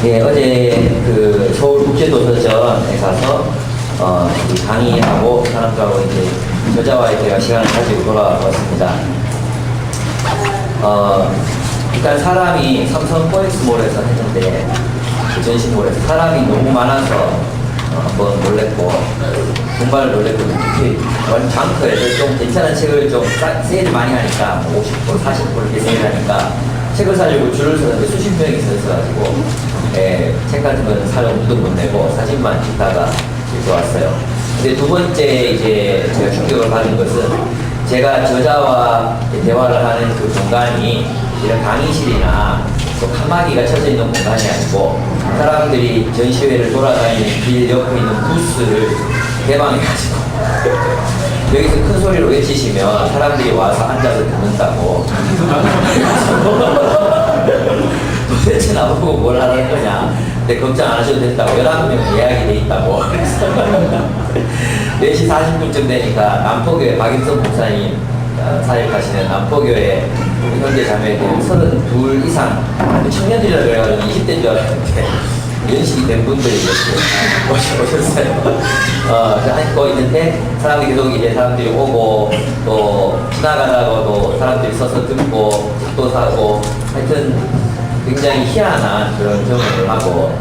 예, 어제 그 서울국제도서전에 가서 이 강의하고 사람들하고 이제 저자와의 대화 시간을 가지고 돌아왔습니다. 일단 사람이 삼성 포엑스몰에서 했는데 그 전시몰에서 사람이 너무 많아서 한번 놀랬고 정말 놀랬고 특히 장터에서 좀 괜찮은 책을 좀 세일 많이 하니까 50% 40% 이렇게 세일하니까 책을 사려고 줄을 서는데 수십 명이 서있어가지고 책 같은 거는 사려고 돈도 못 내고 사진만 찍다가 이렇게 왔어요. 근데 두 번째 이제 제가 충격을 받은 것은 제가 저자와 대화를 하는 그 공간이 이런 강의실이나 또 칸막이가 쳐져 있는 공간이 아니고 사람들이 전시회를 돌아다니는 길 옆에 있는 부스를 개방해가지고 여기서 큰 소리로 외치시면 사람들이 와서 앉아서 듣는다고. 도대체 나보고 뭘 하는 거냐. 근데 걱정 안 하셔도 된다고. 11명 예약이 돼 있다고. 그래서 4시 40분쯤 되니까 남포교회 박임성 목사님 사역하시는 남포교회 형제 자매들 32 이상 청년들이라 그래가지고 20대인 줄 알았는데 연식이 된 분들이 이렇게 오셨어요. 앉고 있는데 사람들이 계속 이제 사람들이 오고 또 지나가다가도 사람들이 서서 듣고 책도 사고 하여튼 굉장히 희한한 그런 경험을 하고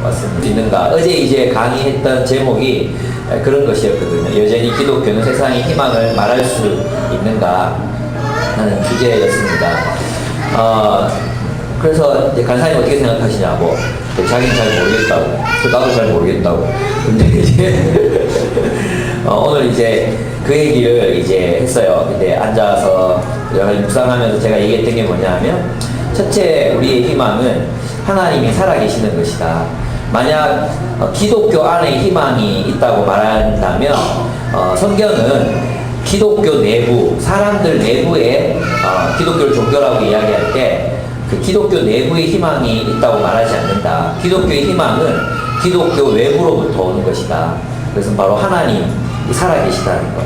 왔습니다. 있는가. 어제 이제 강의했던 제목이 그런 것이었거든요. 여전히 기독교는 세상의 희망을 말할 수 있는가 하는 주제였습니다. 그래서 이제 간사님 어떻게 생각하시냐고. 자기는 잘 모르겠다고. 나도 잘 모르겠다고. 근데 이제 오늘 이제 그 얘기를 이제 했어요. 근데 앉아서 여러 가지 묵상하면서 제가 얘기했던 게 뭐냐면 첫째, 우리의 희망은 하나님이 살아계시는 것이다. 만약 기독교 안에 희망이 있다고 말한다면 성경은 기독교 내부, 사람들 내부에 기독교를 종교라고 이야기할 때 그 기독교 내부의 희망이 있다고 말하지 않는다. 기독교의 희망은 기독교 외부로부터 오는 것이다. 그것은 바로 하나님이 살아계시다는 것.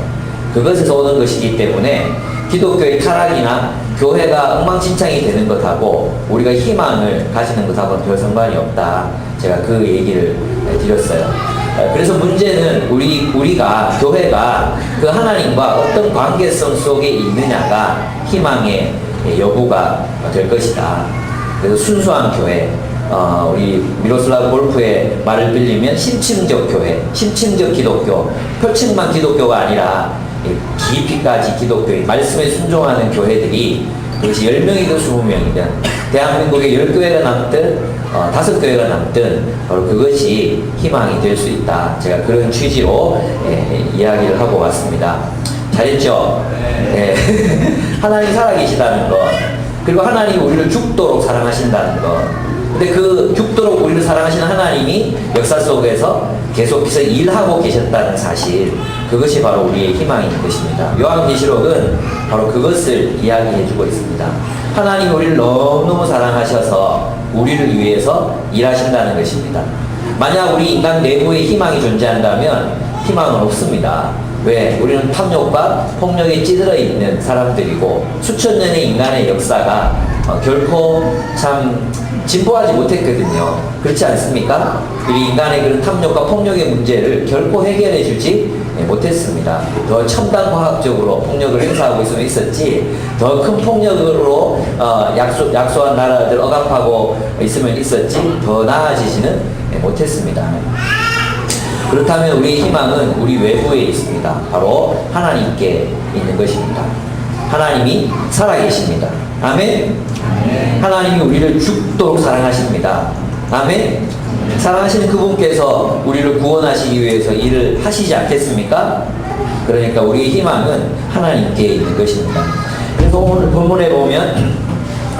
그것에서 오는 것이기 때문에 기독교의 타락이나 교회가 엉망진창이 되는 것하고 우리가 희망을 가지는 것하고는 별 상관이 없다. 제가 그 얘기를 드렸어요. 그래서 문제는 우리가 교회가 그 하나님과 어떤 관계성 속에 있느냐가 희망의 여부가 될 것이다. 그래서 순수한 교회, 우리 미로슬라브 골프의 말을 빌리면 심층적 교회, 심층적 기독교, 표층만 기독교가 아니라 깊이까지 기독교의 말씀에 순종하는 교회들이 그것이 10명이든 20명이든 대한민국에 10교회가 남든 5교회가 남든 바로 그것이 희망이 될 수 있다. 제가 그런 취지로 이야기를 하고 왔습니다. 잘했죠? 네. 하나님이 살아계시다는 것, 그리고 하나님이 우리를 죽도록 사랑하신다는 것. 근데 그 죽도록 우리를 사랑하시는 하나님이 역사 속에서 계속해서 일하고 계셨다는 사실, 그것이 바로 우리의 희망인 것입니다. 요한계시록은 바로 그것을 이야기해주고 있습니다. 하나님이 우리를 너무너무 사랑하셔서 우리를 위해서 일하신다는 것입니다. 만약 우리 인간 내부에 희망이 존재한다면 희망은 없습니다. 왜? 우리는 탐욕과 폭력에 찌들어 있는 사람들이고 수천 년의 인간의 역사가 결코 참 진보하지 못했거든요. 그렇지 않습니까? 우리 인간의 그런 탐욕과 폭력의 문제를 결코 해결해 주지 못했습니다. 더 첨단 과학적으로 폭력을 행사하고 있으면 있었지, 더 큰 폭력으로 약소한 나라들 억압하고 있으면 있었지, 더 나아지지는 못했습니다. 그렇다면 우리의 희망은 우리 외부에 있습니다. 바로 하나님께 있는 것입니다. 하나님이 살아계십니다. 아멘? 하나님이 우리를 죽도록 사랑하십니다. 아멘? 사랑하시는 그분께서 우리를 구원하시기 위해서 일을 하시지 않겠습니까? 그러니까 우리의 희망은 하나님께 있는 것입니다. 그래서 오늘 본문에 보면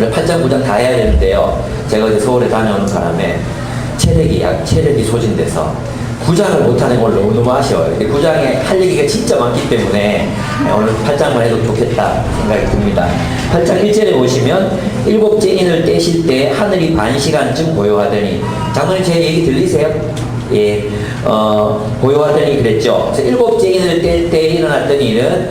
우리 8장 9장 다 해야 되는데요. 제가 어제 서울에 다녀오는 바람에 체력이 소진돼서 9장을 못하는 걸 너무너무 아쉬워요. 근데 9장에 할 얘기가 진짜 많기 때문에 오늘 8장만 해도 좋겠다 생각이 듭니다. 8장 1절에 보시면 일곱째 인을 떼실 때 하늘이 반 시간쯤 고요하더니, 장로님 제 얘기 들리세요? 예, 고요하더니 그랬죠. 그래서 일곱째 인을 뗄 때 일어났던 일은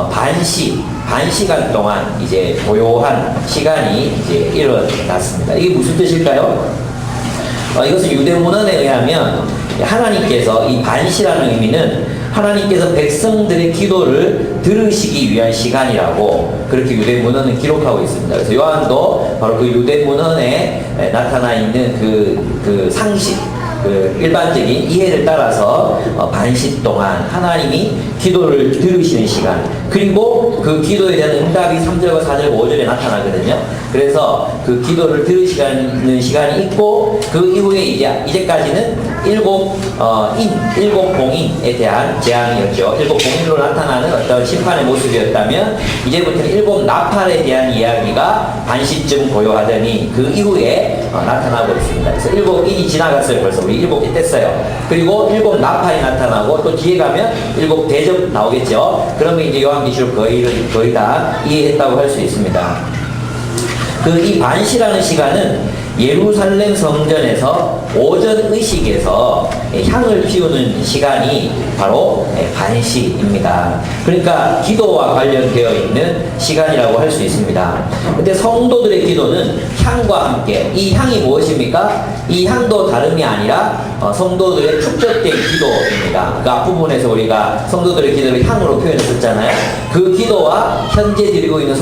반 시간 동안 이제 고요한 시간이 이제 일어났습니다. 이게 무슨 뜻일까요? 이것은 유대문헌에 의하면 하나님께서 이 반시라는 의미는 하나님께서 백성들의 기도를 들으시기 위한 시간이라고 그렇게 유대문헌은 기록하고 있습니다. 그래서 요한도 바로 그 유대문헌에 나타나 있는 그 상식, 그 일반적인 이해를 따라서 반시 동안 하나님이 기도를 들으시는 시간, 그리고 그 기도에 대한 응답이 3절과 4절, 5절에 나타나거든요. 그래서 그 기도를 들으시는 시간이 있고, 그 이후에 이제까지는 일곱 봉인에 대한 재앙이었죠. 일곱 봉인으로 나타나는 어떤 심판의 모습이었다면, 이제부터는 일곱 나팔에 대한 이야기가 반시쯤 고요하더니 그 이후에 나타나고 있습니다. 그래서 일곱 인이 지나갔어요. 벌써 우리 일곱 개 뗐어요. 그리고 일곱 나팔이 나타나고, 또 뒤에 가면 일곱 대접 나오겠죠. 그러면 이제 요한계시록 거의 다 이해했다고 할 수 있습니다. 이 반시라는 시간은 예루살렘 성전에서 오전 의식에서 향을 피우는 시간이 바로 반시입니다. 그러니까 기도와 관련되어 있는 시간이라고 할 수 있습니다. 근데 성도들의 기도는 향과 함께, 이 향이 무엇입니까? 이 향도 다름이 아니라 성도들의 축적된 기도입니다. 그 앞부분에서 우리가 성도들의 기도를 향으로 표현했었잖아요. 그 기도와 현재 드리고 있는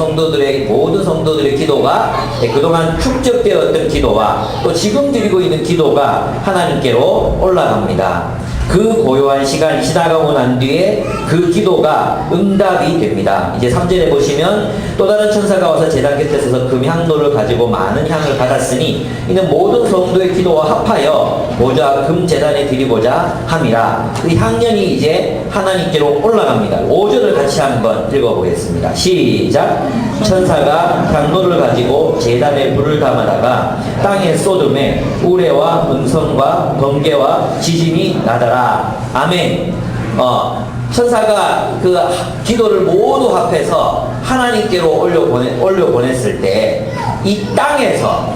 모든 성도들의 기도가 그동안 축적되었던 기도와 또 지금 드리고 있는 기도가 하나님께로 올라갑니다. 그 고요한 시간이 지나가고 난 뒤에 그 기도가 응답이 됩니다. 이제 3절에 보시면 또 다른 천사가 와서 제단 곁에 서서 금향로를 가지고 많은 향을 받았으니 이는 모든 성도의 기도와 합하여 보좌 금제단에 드리고자 함이라. 그 향연이 이제 하나님께로 올라갑니다. 5절을 같이 한번 읽어보겠습니다. 시작. 천사가 향로를 가지고 제단에 불을 담아다가 땅에 쏟음에 우레와 음성과 번개와 지진이 나더라. 아멘. 천사가 그 기도를 모두 합해서 하나님께로 올려보냈을 때, 이 땅에서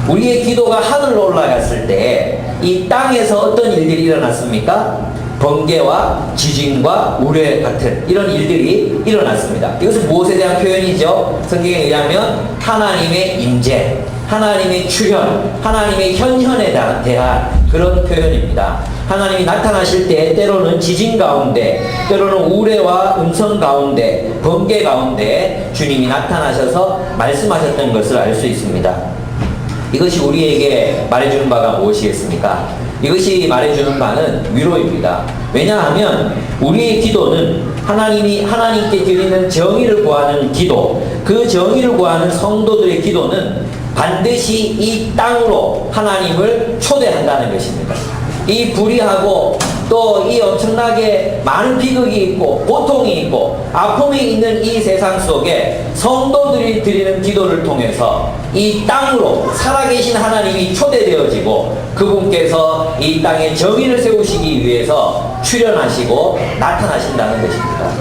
우리의 기도가 하늘로 올라갔을 때 이 땅에서 어떤 일들이 일어났습니까? 번개와 지진과 우레 같은 이런 일들이 일어났습니다. 이것은 무엇에 대한 표현이죠? 성경에 의하면 하나님의 임재, 하나님의 출현, 하나님의 현현에 대한 그런 표현입니다. 하나님이 나타나실 때 때로는 지진 가운데, 때로는 우레와 음성 가운데, 번개 가운데 주님이 나타나셔서 말씀하셨던 것을 알 수 있습니다. 이것이 우리에게 말해주는 바가 무엇이겠습니까? 이것이 말해주는 바는 위로입니다. 왜냐하면 우리의 기도는 하나님께 드리는 정의를 구하는 기도, 그 정의를 구하는 성도들의 기도는 반드시 이 땅으로 하나님을 초대한다는 것입니다. 이 불의하고 또 이 엄청나게 많은 비극이 있고 고통이 있고 아픔이 있는 이 세상 속에 성도들이 드리는 기도를 통해서 이 땅으로 살아계신 하나님이 초대되어지고 그분께서 이 땅에 정의를 세우시기 위해서 출현하시고 나타나신다는 것입니다.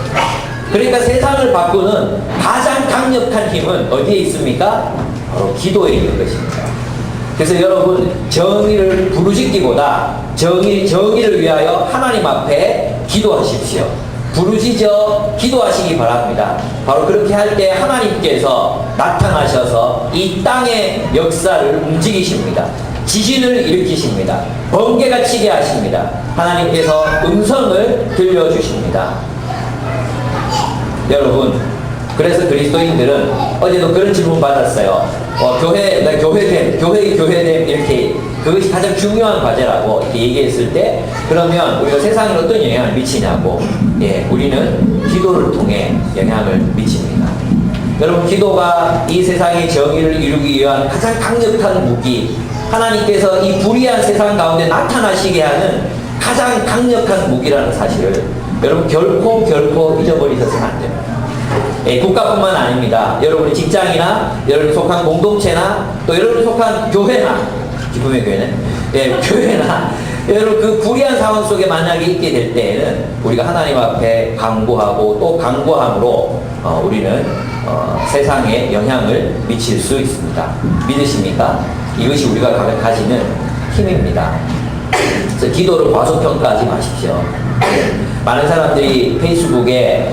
그러니까 세상을 바꾸는 가장 강력한 힘은 어디에 있습니까? 바로 기도에 있는 것입니다. 그래서 여러분, 정의를 부르짖기보다 정의를 위하여 하나님 앞에 기도하십시오. 부르짖어 기도하시기 바랍니다. 바로 그렇게 할 때 하나님께서 나타나셔서 이 땅의 역사를 움직이십니다. 지진을 일으키십니다. 번개가 치게 하십니다. 하나님께서 음성을 들려주십니다. 여러분, 그래서 그리스도인들은 어제도 그런 질문 받았어요. 교회됨 이렇게, 그것이 가장 중요한 과제라고 이렇게 얘기했을 때, 그러면 우리가 세상에 어떤 영향을 미치냐고. 우리는 기도를 통해 영향을 미칩니다. 여러분, 기도가 이 세상의 정의를 이루기 위한 가장 강력한 무기, 하나님께서 이 불의한 세상 가운데 나타나시게 하는 가장 강력한 무기라는 사실을 여러분 결코 잊어버리셔서는 안 됩니다. 국가뿐만 아닙니다. 여러분의 직장이나 여러분이 속한 공동체나 또 여러분이 속한 교회나, 기쁨의 교회는 교회나 여러분 그 불의한 상황 속에 만약에 있게 될 때에는 우리가 하나님 앞에 간구하고 또 간구함으로 우리는 세상에 영향을 미칠 수 있습니다. 믿으십니까? 이것이 우리가 가지는 힘입니다. 그래서 기도를 과소평가하지 마십시오. 많은 사람들이 페이스북에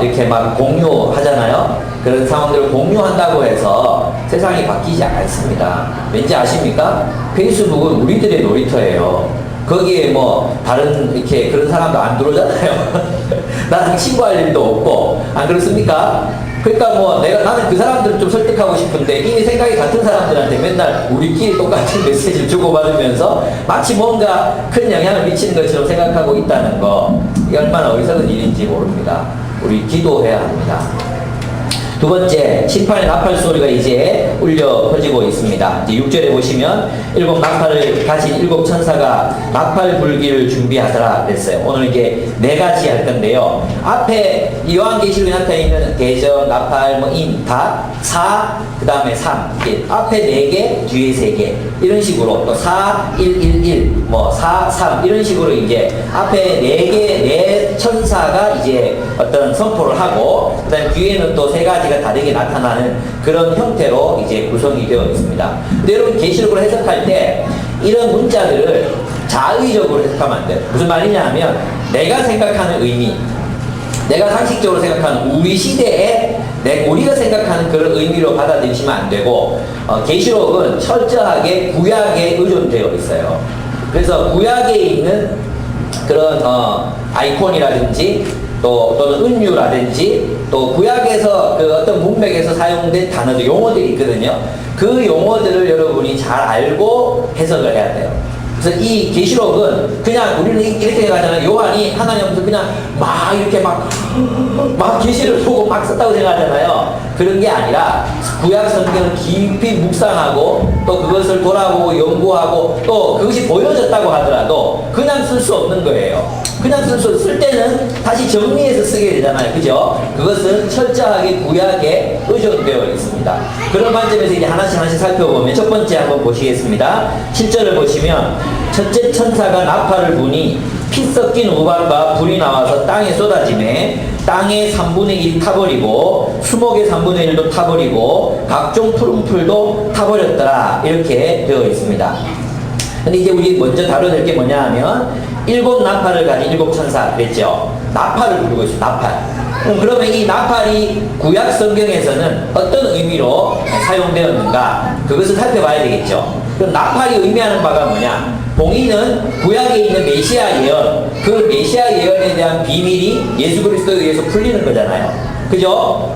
이렇게 막 공유하잖아요. 그런 상황들을 공유한다고 해서 세상이 바뀌지 않습니다. 왠지 아십니까? 페이스북은 우리들의 놀이터예요. 거기에 뭐 다른 이렇게 그런 사람도 안 들어오잖아요. 나랑 친구할 일도 없고, 안 그렇습니까? 그러니까 뭐 나는 그 사람들을 좀 설득하고 싶은데 이미 생각이 같은 사람들한테 맨날 우리끼리 똑같은 메시지를 주고받으면서 마치 뭔가 큰 영향을 미치는 것처럼 생각하고 있다는 거, 이게 얼마나 어리석은 일인지 모릅니다. 우리 기도해야 합니다. 두 번째, 심판의 나팔 소리가 이제 울려 퍼지고 있습니다. 이제 6절에 보시면 일곱 나팔을 가진 일곱 천사가 나팔 불기를 준비하더라 그랬어요. 오늘 이게 네 가지 할 건데요. 앞에 요한계시록에 나타나 있는 계적, 나팔, 인, 다, 사, 그 다음에 3. 앞에 4개, 뒤에 3개. 이런 식으로 또 4, 1, 1, 1, 4, 3 이런 식으로 이제 앞에 4개, 4천사가 이제 어떤 선포를 하고, 그 다음에 뒤에는 또 3가지가 다르게 나타나는 그런 형태로 이제 구성이 되어 있습니다. 근데 여러분 계시록을 해석할 때 이런 문자들을 자의적으로 해석하면 안 돼요. 무슨 말이냐 하면 내가 생각하는 의미, 내가 상식적으로 생각하는 우리 시대에 우리가 생각하는 그런 의미로 받아들이시면 안 되고, 계시록은 철저하게 구약에 의존되어 있어요. 그래서 구약에 있는 그런 아이콘이라든지 또는 은유라든지 또 구약에서 그 어떤 문맥에서 사용된 단어들, 용어들이 있거든요. 그 용어들을 여러분이 잘 알고 해석을 해야 돼요. 그래서 이 계시록은 그냥 우리는 이렇게 생각하잖아요. 요한이 하나님 앞에서 그냥 막 이렇게 막 계시를 보고 막 썼다고 생각하잖아요. 그런 게 아니라 구약 성경을 깊이 묵상하고 또 그것을 돌아보고 연구하고 또 그것이 보여졌다고 하더라도 그냥 쓸 수 없는 거예요. 그냥 쓸 때는 다시 정리해서 쓰게 되잖아요. 그죠? 그것은 철저하게 구약에 의존되어 있습니다. 그런 관점에서 이제 하나씩 살펴보면 첫 번째 한번 보시겠습니다. 7절을 보시면 첫째 천사가 나팔을 부니 피 섞인 우박과 불이 나와서 땅에 쏟아지매 땅의 3분의 1 타버리고 수목의 3분의 1도 타버리고 각종 푸른 풀도 타버렸더라. 이렇게 되어 있습니다. 근데 이제 우리 먼저 다뤄야 될 게 뭐냐 하면 일곱 나팔을 가진 일곱 천사 그랬죠. 나팔을 부르고 있어요. 나팔. 그러면 이 나팔이 구약 성경에서는 어떤 의미로 사용되었는가, 그것을 살펴봐야 되겠죠. 그럼 나팔이 의미하는 바가 뭐냐? 봉인은 구약에 있는 메시아 예언, 그 메시아 예언에 대한 비밀이 예수 그리스도에 의해서 풀리는 거잖아요. 그죠?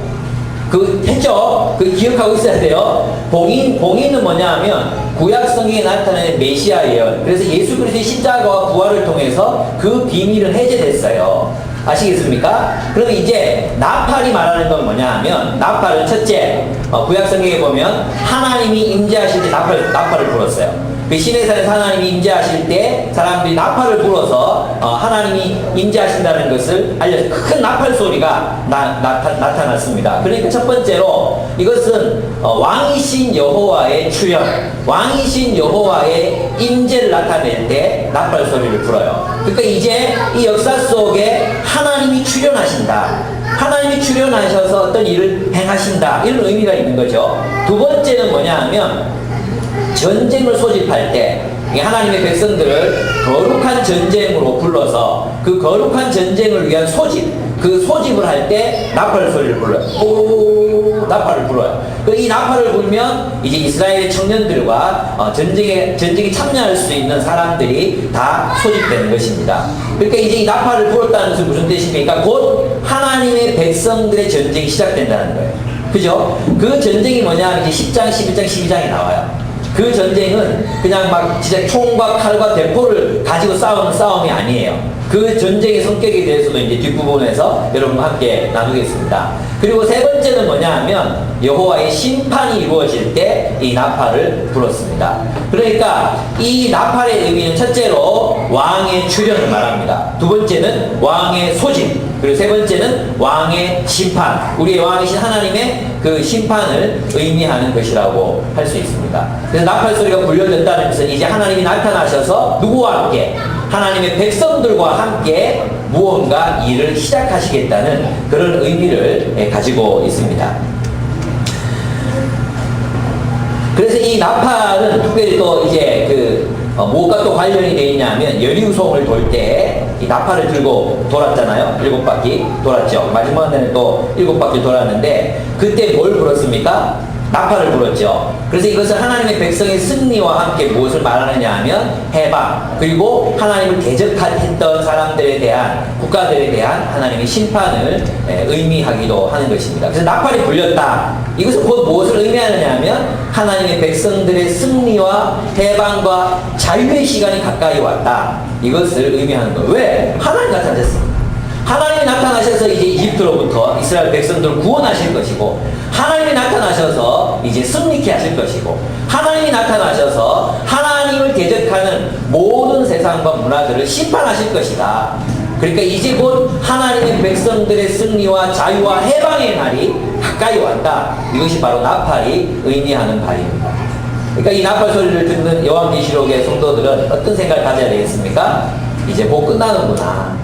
했죠? 기억하고 있어야 돼요. 봉인은 뭐냐 하면 구약 성경에 나타나는 메시아 예언. 그래서 예수 그리스도의 십자가와 부활을 통해서 그 비밀은 해제됐어요. 아시겠습니까? 그러면 이제 나팔이 말하는 건 뭐냐 하면, 나팔은 첫째, 구약 성경에 보면 하나님이 임재하실 때 나팔을 불었어요. 그 시내산에서 하나님이 임재하실 때 사람들이 나팔을 불어서 하나님이 임재하신다는 것을 알려서 큰 나팔 소리가 나타났습니다. 그러니까 첫 번째로 이것은 왕이신 여호와의 출현, 왕이신 여호와의 임재를 나타낼 때 나팔 소리를 불어요. 그러니까 이제 이 역사 속에 하나님이 출현하신다, 하나님이 출현하셔서 어떤 일을 행하신다, 이런 의미가 있는 거죠. 두 번째는 뭐냐 하면 전쟁을 소집할 때 하나님의 백성들을 거룩한 전쟁으로 불러서 그 거룩한 전쟁을 위한 그 소집을 할 때 나팔 소리를 불러요. 오, 나팔을 불어요. 이 나팔을 불면 이제 이스라엘의 청년들과 전쟁에 참여할 수 있는 사람들이 다 소집되는 것입니다. 그러니까 이제 이 나팔을 불었다는 것은 무슨 뜻입니까? 곧 하나님의 백성들의 전쟁이 시작된다는 거예요. 그죠? 그 전쟁이 뭐냐? 이제 10장, 11장, 12장에 나와요. 그 전쟁은 그냥 막 진짜 총과 칼과 대포를 가지고 싸우는 싸움이 아니에요. 그 전쟁의 성격에 대해서도 이제 뒷부분에서 여러분과 함께 나누겠습니다. 그리고 세 번째는 뭐냐 하면 여호와의 심판이 이루어질 때 이 나팔을 불었습니다. 그러니까 이 나팔의 의미는 첫째로 왕의 출현을 말합니다. 두 번째는 왕의 소집, 그리고 세 번째는 왕의 심판, 우리의 왕이신 하나님의 그 심판을 의미하는 것이라고 할 수 있습니다. 그래서 나팔 소리가 불려졌다는 것은 이제 하나님이 나타나셔서 누구와 함께? 하나님의 백성들과 함께 무언가 일을 시작하시겠다는 그런 의미를 가지고 있습니다. 그래서 이 나팔은 특별히 또 이제 무엇과 또 관련이 되어 있냐면 여리우송을 돌 때 이 나팔을 들고 돌았잖아요. 7바퀴 돌았죠. 마지막에는 또 7바퀴 돌았는데 그때 뭘 불었습니까? 나팔을 불었죠. 그래서 이것은 하나님의 백성의 승리와 함께 무엇을 말하느냐 하면 해방, 그리고 하나님을 대적했던 사람들에 대한, 국가들에 대한 하나님의 심판을 의미하기도 하는 것입니다. 그래서 나팔이 불렸다. 이것은 곧 무엇을 의미하느냐 하면 하나님의 백성들의 승리와 해방과 자유의 시간이 가까이 왔다. 이것을 의미하는 거예요. 왜? 하나님 나타나셨습니다. 하나님이 나타나셔서 이제 이집트로부터 이스라엘 백성들을 구원하실 것이고, 하나님이 나타나셔서 이제 승리케 하실 것이고, 하나님이 나타나셔서 하나님을 대적하는 모든 세상과 문화들을 심판하실 것이다. 그러니까 이제 곧 하나님의 백성들의 승리와 자유와 해방의 날이 가까이 왔다. 이것이 바로 나팔이 의미하는 바입니다. 그러니까 이 나팔 소리를 듣는 요한계시록의 성도들은 어떤 생각을 가져야 되겠습니까? 이제 곧 끝나는구나.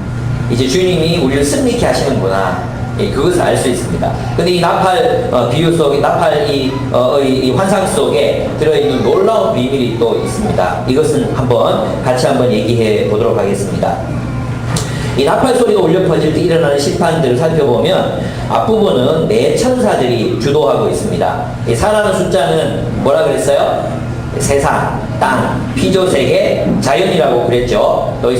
이제 주님이 우리를 승리케 하시는구나. 그것을 알 수 있습니다. 근데 이 나팔 비유 속에, 나팔 이 환상 속에 들어있는 놀라운 비밀이 또 있습니다. 이것은 같이 한번 얘기해 보도록 하겠습니다. 이 나팔 소리가 울려 퍼질 때 일어나는 심판들을 살펴보면 앞부분은 네 천사들이 주도하고 있습니다. 이 4라는 숫자는 뭐라 그랬어요? 세상, 땅, 피조세계, 자연이라고 그랬죠. 또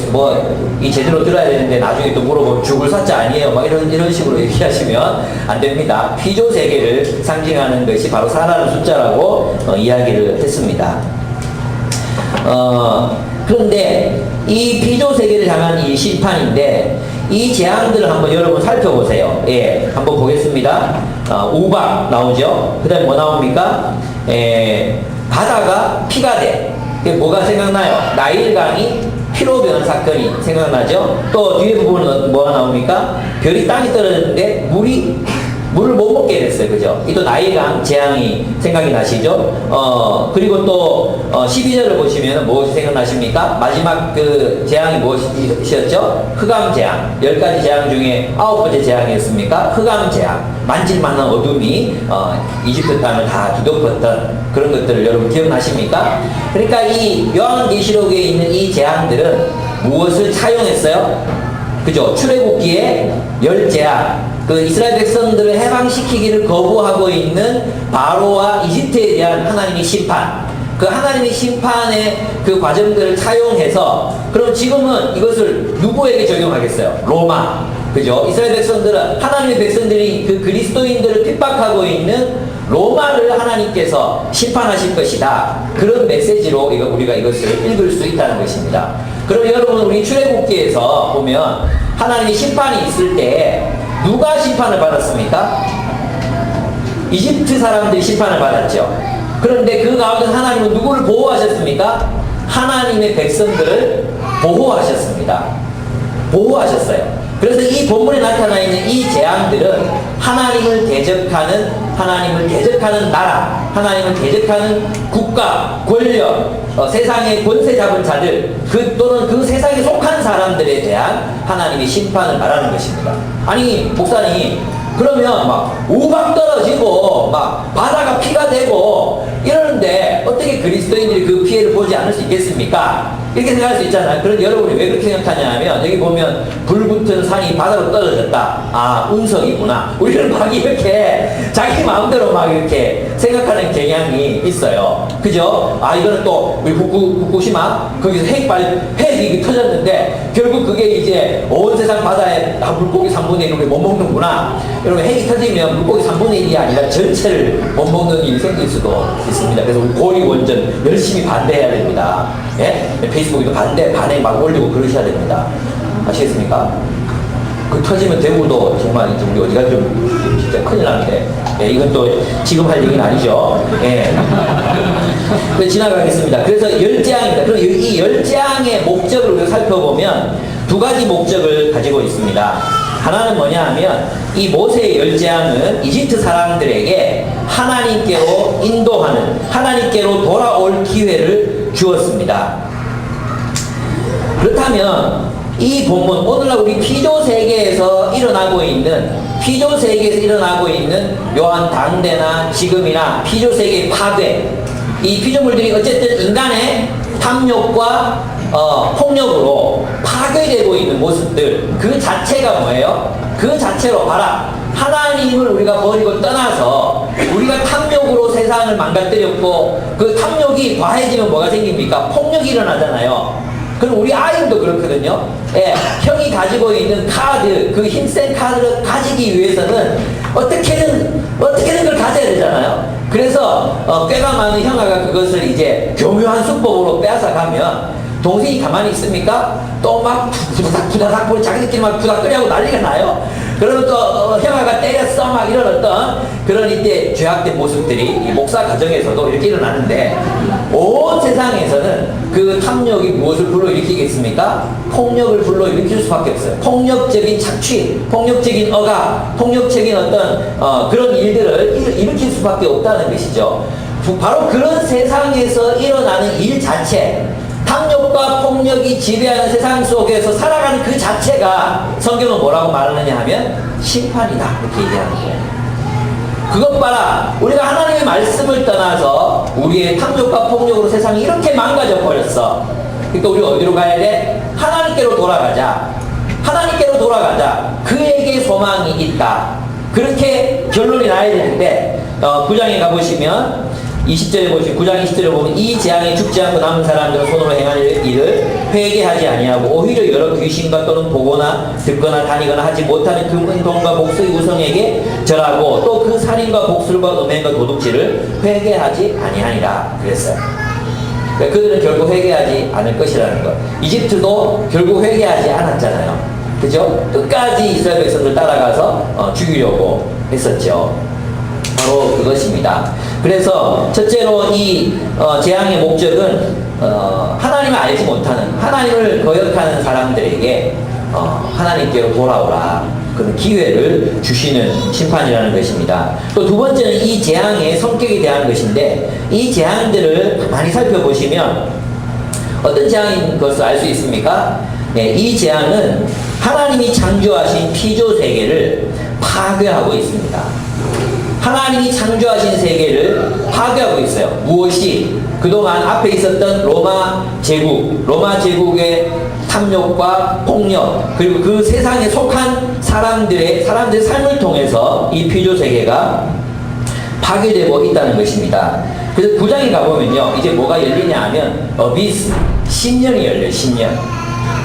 이 제대로 들어야 되는데 나중에 또 물어보면 죽을 사자 아니에요. 막 이런 식으로 얘기하시면 안 됩니다. 피조세계를 상징하는 것이 바로 4라는 숫자라고 이야기를 했습니다. 그런데 이 피조세계를 향한 이 심판인데 이 재앙들을 한번 여러분 살펴보세요. 예, 한번 보겠습니다. 우박 나오죠. 그 다음에 뭐 나옵니까? 바다가 피가 돼. 그게 뭐가 생각나요? 나일강이 피로 변한 사건이 생각나죠? 또 뒤에 부분은 뭐가 나옵니까? 별이 땅에 떨어졌는데 물을 못 먹게 됐어요. 그죠? 이 또 나일강 재앙이 생각이 나시죠? 그리고 또 12절을 보시면 무엇이 생각나십니까? 마지막 그 재앙이 무엇이었죠? 흑암 재앙. 10가지 재앙 중에 9번째 재앙이었습니까? 흑암 재앙. 만질만한 어둠이 이집트 땅을 다 뒤덮었던 그런 것들을 여러분 기억나십니까? 그러니까 이 요한계시록에 있는 이 재앙들은 무엇을 차용했어요? 그죠? 출애굽기에 10재앙. 그 이스라엘 백성들을 해방시키기를 거부하고 있는 바로와 이집트에 대한 하나님의 심판, 그 하나님의 심판의 그 과정들을 차용해서, 그럼 지금은 이것을 누구에게 적용하겠어요? 로마. 그죠? 이스라엘 백성들은, 하나님의 백성들이 그 그리스도인들을 핍박하고 있는 로마를 하나님께서 심판하실 것이다. 그런 메시지로 우리가 이것을 읽을 수 있다는 것입니다. 그럼 여러분, 우리 출애굽기에서 보면 하나님의 심판이 있을 때 누가 심판을 받았습니까? 이집트 사람들이 심판을 받았죠. 그런데 그 가운데 하나님은 누구를 보호하셨습니까? 하나님의 백성들을 보호하셨습니다. 보호하셨어요. 그래서 이 본문에 나타나 있는 이 재앙들은 하나님을 대적하는 나라, 하나님을 대적하는 국가, 권력, 세상의 권세 잡은 자들, 또는 그 세상에 속한 사람들에 대한 하나님의 심판을 말하는 것입니다. 아니, 목사님, 그러면 막 우박 떨어지고 막 바다가 피가 되고 이러는데 어떻게 그리스도인들이 그 피해를 보지 않을 수 있겠습니까? 이렇게 생각할 수 있잖아요. 그런데 여러분이 왜 그렇게 생각하냐 하면, 여기 보면 불 붙은 산이 바다로 떨어졌다. 아, 운석이구나. 우리는 막 이렇게 자기 마음대로 막 이렇게 생각하는 경향이 있어요. 그죠? 아, 이거는 또 우리 후쿠시마 거기서 핵이 터졌는데 결국 그게 이제 온 세상 바다에 물고기 3분의 1을 못 먹는구나. 여러분, 핵이 터지면 물고기 3분의 1이 아니라 전체를 못 먹는 일이 생길 수도 있습니다. 그래서 우리 고리 원전 열심히 반대해야 됩니다. 예? 페이스북에도 반에 막 올리고 그러셔야 됩니다. 아시겠습니까? 그 터지면 대구도 정말 이제 우리 어디가 좀 진짜 큰일 나는데, 예, 이건 또 지금 할 얘기는 아니죠. 예. 그래서 지나가겠습니다. 그래서 10재앙입니다. 그럼 이 10재앙의 목적을 우리가 살펴보면 두 가지 목적을 가지고 있습니다. 하나는 뭐냐 하면, 이 모세의 10재앙은 이집트 사람들에게 하나님께로 인도하는, 하나님께로 돌아올 기회를 주었습니다. 그렇다면 이 본문, 오늘날 우리 피조세계에서 일어나고 있는 요한 당대나 지금이나 피조세계의 파괴, 이 피조물들이 어쨌든 인간의 탐욕과 폭력으로 파괴되고 있는 모습들, 그 자체가 뭐예요? 그 자체로 봐라. 하나님을 우리가 버리고 떠나서 우리가 탐욕으로 세상을 망가뜨렸고, 그 탐욕이 과해지면 뭐가 생깁니까? 폭력이 일어나잖아요. 그럼 우리 아이도 그렇거든요. 예, 형이 가지고 있는 카드, 그 힘센 카드를 가지기 위해서는 어떻게든 그걸 가져야 되잖아요. 그래서 꾀가 많은 형아가 그것을 이제 교묘한 수법으로 빼앗아가면 동생이 가만히 있습니까? 또 막 부다닥 자기들끼리 막 부닥거리하고 난리가 나요. 그러면 또 형아가 때렸어 막 이런 어떤 그런 이때 죄악된 모습들이 이 목사 가정에서도 이렇게 일어나는데, 온 세상에서는 그 탐욕이 무엇을 불러일으키겠습니까? 폭력을 불러일으킬 수밖에 없어요. 폭력적인 착취, 폭력적인 억압, 폭력적인 어떤 그런 일들을 일으킬 수밖에 없다는 것이죠. 바로 그런 세상에서 일어나는 일 자체, 탐욕과 폭력이 지배하는 세상 속에서 살아가는 그 자체가 성경은 뭐라고 말하느냐 하면 심판이다, 이렇게 얘기하는 거예요. 그것 봐라. 우리가 하나님의 말씀을 떠나서 우리의 탐욕과 폭력으로 세상이 이렇게 망가져 버렸어. 그러니까 우리 어디로 가야 돼? 하나님께로 돌아가자. 하나님께로 돌아가자. 그에게 소망이 있다. 그렇게 결론이 나야 되는데, 9장에 가보시면 20절에 보시면, 9장 20절에 보면, 이 재앙에 죽지 않고 남은 사람들은 손으로 행한 일을 회개하지 아니하고 오히려 여러 귀신과 또는 보거나 듣거나 다니거나 하지 못하는 금은 돈과 복수의 우성에게 절하고 또 그 살인과 복술과 음행과 도둑질을 회개하지 아니하니라 그랬어요. 그러니까 그들은 결국 회개하지 않을 것이라는 것. 이집트도 결국 회개하지 않았잖아요. 그죠? 끝까지 이스라엘 백성들 따라가서 죽이려고 했었죠. 바로 그것입니다. 그래서 첫째로 이 재앙의 목적은 하나님을 알지 못하는, 하나님을 거역하는 사람들에게 하나님께로 돌아오라, 그런 기회를 주시는 심판이라는 것입니다. 또 두 번째는 이 재앙의 성격에 대한 것인데, 이 재앙들을 많이 살펴보시면 어떤 재앙인 것을 알 수 있습니까? 네, 이 재앙은 하나님이 창조하신 피조 세계를 파괴하고 있습니다. 하나님이 창조하신 세계를 파괴하고 있어요. 무엇이? 그동안 앞에 있었던 로마 제국의 탐욕과 폭력, 그리고 그 세상에 속한 사람들의 삶을 통해서 이 피조 세계가 파괴되고 있다는 것입니다. 그래서 9장에 가보면요, 이제 뭐가 열리냐 하면 어비스, 심년이 열려요. 심년.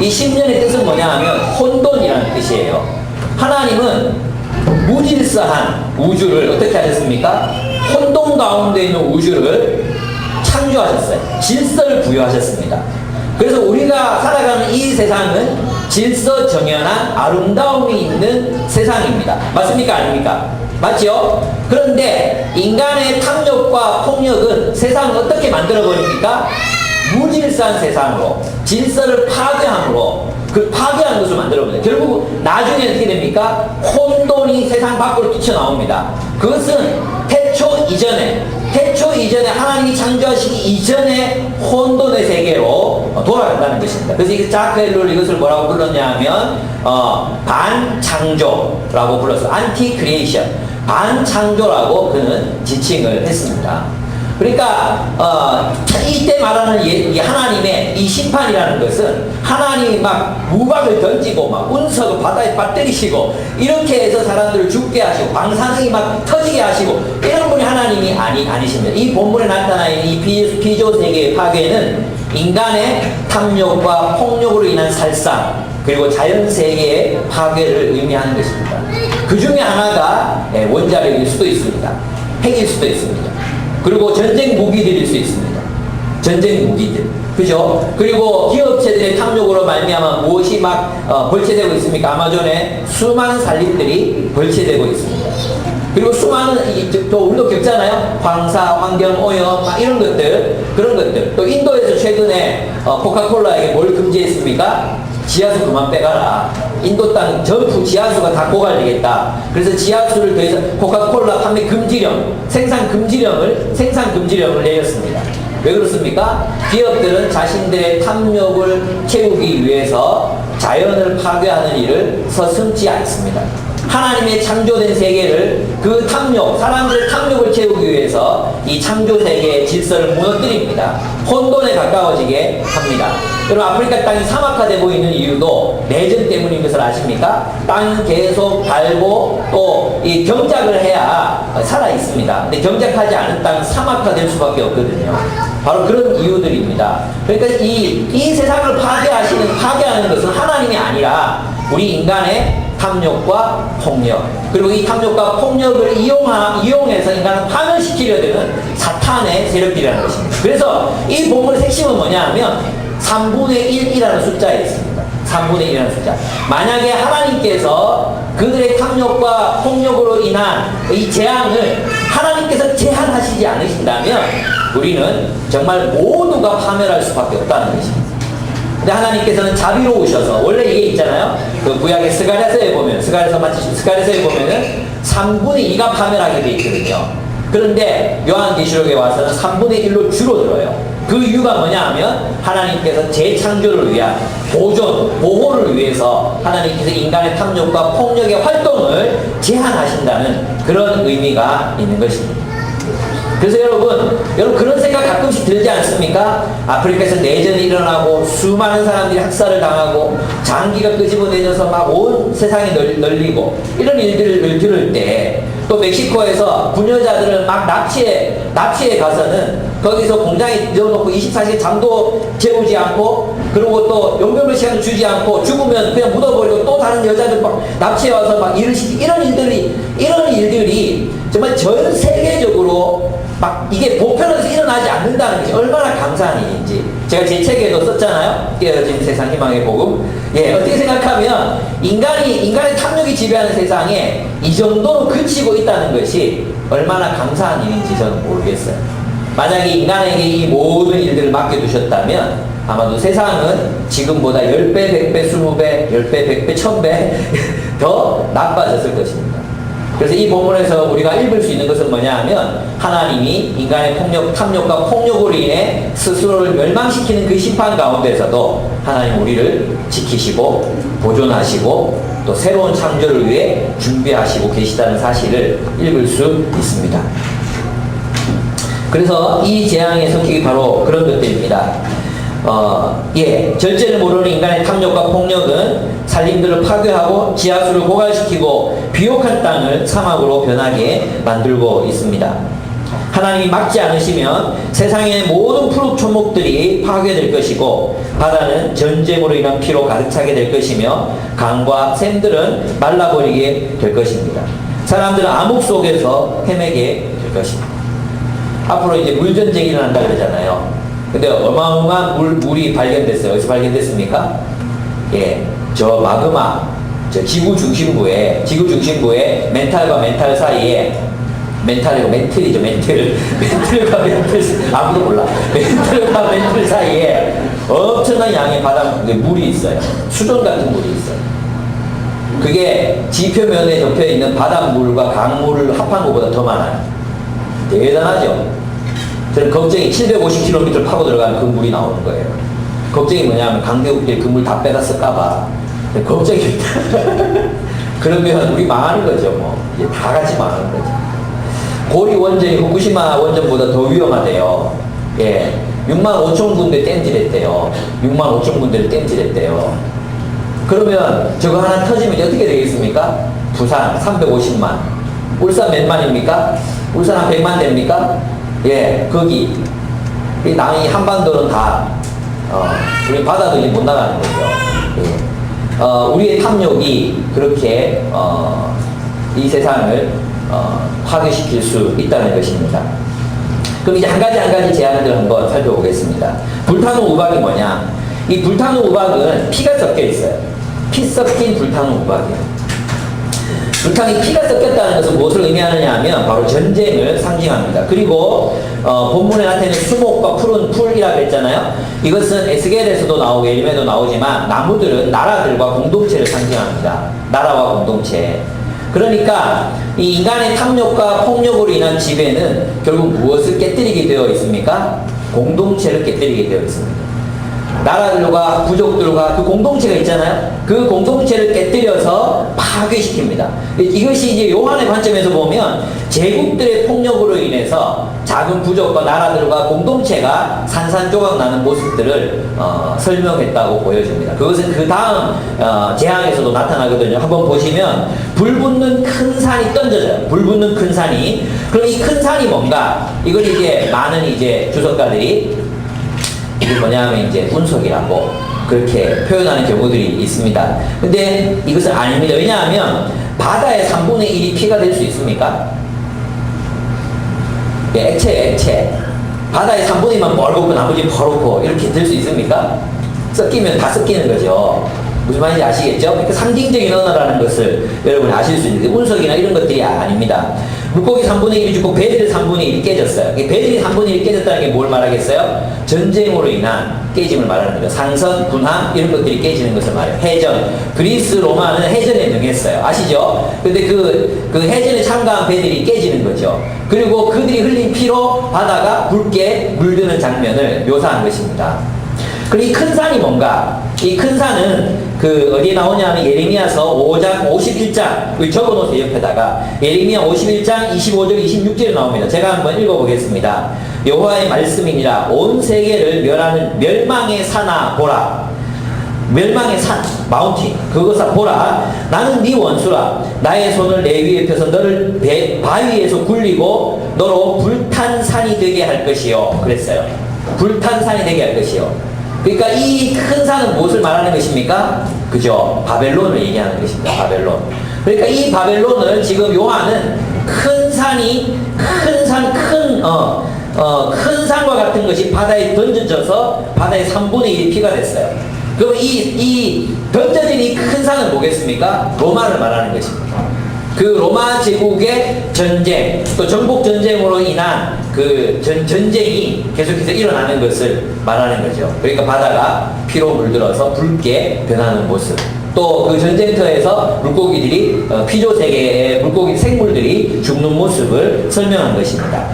이 심년의 뜻은 뭐냐 하면 혼돈이라는 뜻이에요. 하나님은 무질서한 우주를 어떻게 하셨습니까? 혼돈 가운데 있는 우주를 창조하셨어요. 질서를 부여하셨습니다. 그래서 우리가 살아가는 이 세상은 질서정연한 아름다움이 있는 세상입니다. 맞습니까? 아닙니까? 맞죠? 그런데 인간의 탐욕과 폭력은 세상을 어떻게 만들어버립니까? 무질서한 세상으로, 질서를 파괴함으로, 그 파괴한 것을 만들어버려요. 결국 나중에 어떻게 됩니까? 혼돈이 세상 밖으로 뛰쳐나옵니다. 그것은 태초 이전에 하나님이 창조하시기 이전에 혼돈의 세계로 돌아간다는 것입니다. 그래서 이 자크 엘룰 이것을 뭐라고 불렀냐 하면 반창조라고 불렀어요. 안티 크리에이션, 반창조라고 그는 지칭을 했습니다. 그러니까 이때 말하는 이 하나님의 이 심판이라는 것은 하나님이 막 무박을 던지고 막 운석을 바다에 빠뜨리시고 이렇게 해서 사람들을 죽게 하시고 방사능이 막 터지게 하시고 이런 분이 하나님이 아니십니다. 이 본문에 나타나 있는 이 피조 세계의 파괴는 인간의 탐욕과 폭력으로 인한 살상, 그리고 자연 세계의 파괴를 의미하는 것입니다. 그 중에 하나가 원자력일 수도 있습니다. 핵일 수도 있습니다. 그리고 전쟁 무기들일 수 있습니다. 전쟁 무기들. 그죠? 그리고 기업체들의 탐욕으로 말미암아 무엇이 막 벌채되고 있습니까? 아마존에 수많은 산림들이 벌채되고 있습니다. 그리고 수많은 또 우리도 겪잖아요. 황사, 환경 오염, 막 이런 것들, 그런 것들. 또 인도에서 최근에 코카콜라에게 뭘 금지했습니까? 지하수 그만 빼가라. 인도 땅 전부 지하수가 다 고갈되겠다. 그래서 지하수를 더해서 코카콜라 판매 금지령, 생산 금지령을 내렸습니다. 왜 그렇습니까? 기업들은 자신들의 탐욕을 채우기 위해서 자연을 파괴하는 일을 서슴지 않습니다. 하나님의 창조된 세계를 그 탐욕, 사람들의 탐욕을 채우기 위해서 이 창조 세계의 질서를 무너뜨립니다. 혼돈에 가까워지게 합니다. 여러분, 아프리카 땅이 사막화되어 보이는 이유도 내전 때문인 것을 아십니까? 땅이 계속 달고 또 이 경작을 해야 살아 있습니다. 근데 경작하지 않은 땅은 사막화될 수밖에 없거든요. 바로 그런 이유들입니다. 그러니까 이 세상을 파괴하는 것은 하나님이 아니라 우리 인간의 탐욕과 폭력, 그리고 이 탐욕과 폭력을 이용해서 인간을 파멸시키려 드는 사탄의 세력들이라는 것입니다. 그래서 이 본문의 핵심은 뭐냐 하면 3분의 1이라는 숫자에 있습니다. 3분의 1이라는 숫자. 만약에 하나님께서 그들의 탐욕과 폭력으로 인한 이 재앙을 하나님께서 제한하시지 않으신다면 우리는 정말 모두가 파멸할 수밖에 없다는 것입니다. 근데 하나님께서는 자비로우셔서, 원래 이게 있잖아요. 그 구약의 스가랴서에 보면은 3분의 2가 파멸하게 돼 있거든요. 그런데 요한계시록에 와서는 3분의 1로 줄어들어요. 그 이유가 뭐냐 하면 하나님께서 재창조를 위한 보호를 위해서 하나님께서 인간의 탐욕과 폭력의 활동을 제한하신다는 그런 의미가 있는 것입니다. 그래서 여러분 그런 생각 가끔씩 들지 않습니까? 아프리카에서 내전이 일어나고 수많은 사람들이 학살을 당하고 장기가 끄집어내져서 막 온 세상에 널리고 이런 일들을 들을 때, 또 멕시코에서 부녀자들을 막 납치해 가서는 거기서 공장에 넣어놓고 24시간 잠도 재우지 않고, 그리고 또 용병의 시간을 주지 않고, 죽으면 그냥 묻어버리고 또 다른 여자들 막 납치해 와서 막 이런 일들이 정말 전 세계적으로 막 이게 보편화돼서 일어나지 않는다는 것이 얼마나 감사한 일인지 제가 제 책에도 썼잖아요. 깨어진 세상 희망의 복음. 예, 어떻게 생각하면 인간의 탐욕이 지배하는 세상에 이 정도로 그치고 있다는 것이 얼마나 감사한 일인지 저는 모르겠어요. 만약에 인간에게 이 모든 일들을 맡겨두셨다면 아마도 세상은 지금보다 10배, 100배, 20배, 10배, 100배, 1000배 더 나빠졌을 것입니다. 그래서 이 본문에서 우리가 읽을 수 있는 것은 뭐냐 하면 하나님이 인간의 탐욕과 폭력으로 인해 스스로를 멸망시키는 그 심판 가운데서도 하나님 우리를 지키시고 보존하시고 또 새로운 창조를 위해 준비하시고 계시다는 사실을 읽을 수 있습니다. 그래서 이 재앙의 성격이 바로 그런 것들입니다. 절제를 모르는 인간의 탐욕과 폭력은 산림들을 파괴하고 지하수를 고갈시키고 비옥한 땅을 사막으로 변하게 만들고 있습니다. 하나님이 막지 않으시면 세상의 모든 푸른 초목들이 파괴될 것이고 바다는 전쟁으로 인한 피로 가득 차게 될 것이며 강과 샘들은 말라버리게 될 것입니다. 사람들은 암흑 속에서 헤매게 될 것입니다. 앞으로 이제 물전쟁이 일어난다 그러잖아요. 근데 어마어마한 물이 발견됐어요. 어디서 발견됐습니까? 예, 저 마그마, 저 지구 중심부에 멘탈과 멘탈 사이에, 멘탈과 멘틀, 아무도 몰라. 멘틀과 멘틀 사이에 엄청난 양의 물이 있어요. 수정 같은 물이 있어요. 그게 지표면에 적혀 있는 바닷물과 강물을 합한 것보다 더 많아요. 대단하죠? 저는 걱정이 750km 파고 들어가면 그 물이 나오는 거예요. 걱정이 뭐냐면 강대국들이 그 물 다 빼다 쓸까봐 걱정입니다. 그러면 우리 망하는 거죠. 뭐 다 같이 망하는 거죠. 고리 원전이 후쿠시마 원전보다 더 위험하대요. 예, 65,000군데 땜질했대요. 65,000군데를 땜질했대요. 그러면 저거 하나 터지면 어떻게 되겠습니까? 부산 350만, 울산 몇 만입니까? 울산 한 100만 됩니까? 예, 거기 이 한반도는 다 우리 바다도 이제 못 나가는 거죠. 예. 우리의 탐욕이 그렇게 이 세상을 파괴시킬 수 있다는 것입니다. 그럼 이제 한 가지 제안을 한번 살펴보겠습니다. 불타는 우박이 뭐냐? 이 불타는 우박은 피가 섞여 있어요. 피 섞인 불타는 우박이에요. 불탕이 피가 섞였다는 것은 무엇을 의미하느냐 하면 바로 전쟁을 상징합니다. 그리고 본문에 나타내는 수목과 푸른 풀이라고 했잖아요. 이것은 에스겔에서도 나오고 예레미야에도 나오지만 나무들은 나라들과 공동체를 상징합니다. 나라와 공동체. 그러니까 이 인간의 탐욕과 폭력으로 인한 지배는 결국 무엇을 깨뜨리게 되어 있습니까? 공동체를 깨뜨리게 되어 있습니다. 나라들과 부족들과 그 공동체가 있잖아요. 그 공동체를 깨뜨려서 파괴시킵니다. 이것이 이제 요한의 관점에서 보면 제국들의 폭력으로 인해서 작은 부족과 나라들과 공동체가 산산조각 나는 모습들을 설명했다고 보여집니다. 그것은 그 다음 재앙에서도 나타나거든요. 한번 보시면 불 붙는 큰 산이 던져져요. 불 붙는 큰 산이. 그럼 이 큰 산이 뭔가? 이걸 이제 많은 이제 주석가들이 이게 뭐냐면 이제 운석이라고 그렇게 표현하는 경우들이 있습니다. 근데 이것은 아닙니다. 왜냐하면 바다의 3분의 1이 피가 될 수 있습니까? 액체. 바다의 3분의 1만 멀고 나머지 버렇고 이렇게 될 수 있습니까? 섞이면 다 섞이는 거죠. 무슨 말인지 아시겠죠? 그러니까 상징적인 언어라는 것을 여러분이 아실 수 있는데 운석이나 이런 것들이 아닙니다. 물고기 3분의 1이 죽고 배들의 3분의 1이 깨졌어요. 배들이 3분의 1이 깨졌다는 게 뭘 말하겠어요? 전쟁으로 인한 깨짐을 말하는 거죠. 상선, 군함 이런 것들이 깨지는 것을 말해요. 해전. 그리스, 로마는 해전에 능했어요. 아시죠? 근데 그 해전에 참가한 배들이 깨지는 거죠. 그리고 그들이 흘린 피로 바다가 붉게 물드는 장면을 묘사한 것입니다. 그리고 이 큰 산이 뭔가? 이 큰 산은 어디에 나오냐면 예레미야서 5장 51장 여기 적어놓으세요. 옆에다가 예레미야 51장 25절 26절에 나옵니다. 제가 한번 읽어보겠습니다. 여호와의 말씀이니라 온 세계를 멸하는 멸망의 산아 보라. 멸망의 산, 마운틴, 그것아 보라. 나는 네 원수라. 나의 손을 내 위에 펴서 너를 바위에서 굴리고 너로 불탄 산이 되게 할 것이요. 그랬어요. 불탄 산이 되게 할 것이요. 그러니까 이 큰 산은 무엇을 말하는 것입니까? 그죠? 바벨론을 얘기하는 것입니다. 바벨론. 그러니까 이 바벨론을 지금 요한은 큰 산이 큰 산과 같은 것이 바다에 던져져서 바다의 3분의 1이 피가 됐어요. 그럼 이 던져진 이 큰 산은 뭐겠습니까? 로마를 말하는 것입니다. 그 로마 제국의 전쟁, 또 정복 전쟁으로 인한 그 전쟁이 계속해서 일어나는 것을 말하는 거죠. 그러니까 바다가 피로 물들어서 붉게 변하는 모습. 또 그 전쟁터에서 물고기들이 피조 세계의 물고기 생물들이 죽는 모습을 설명한 것입니다.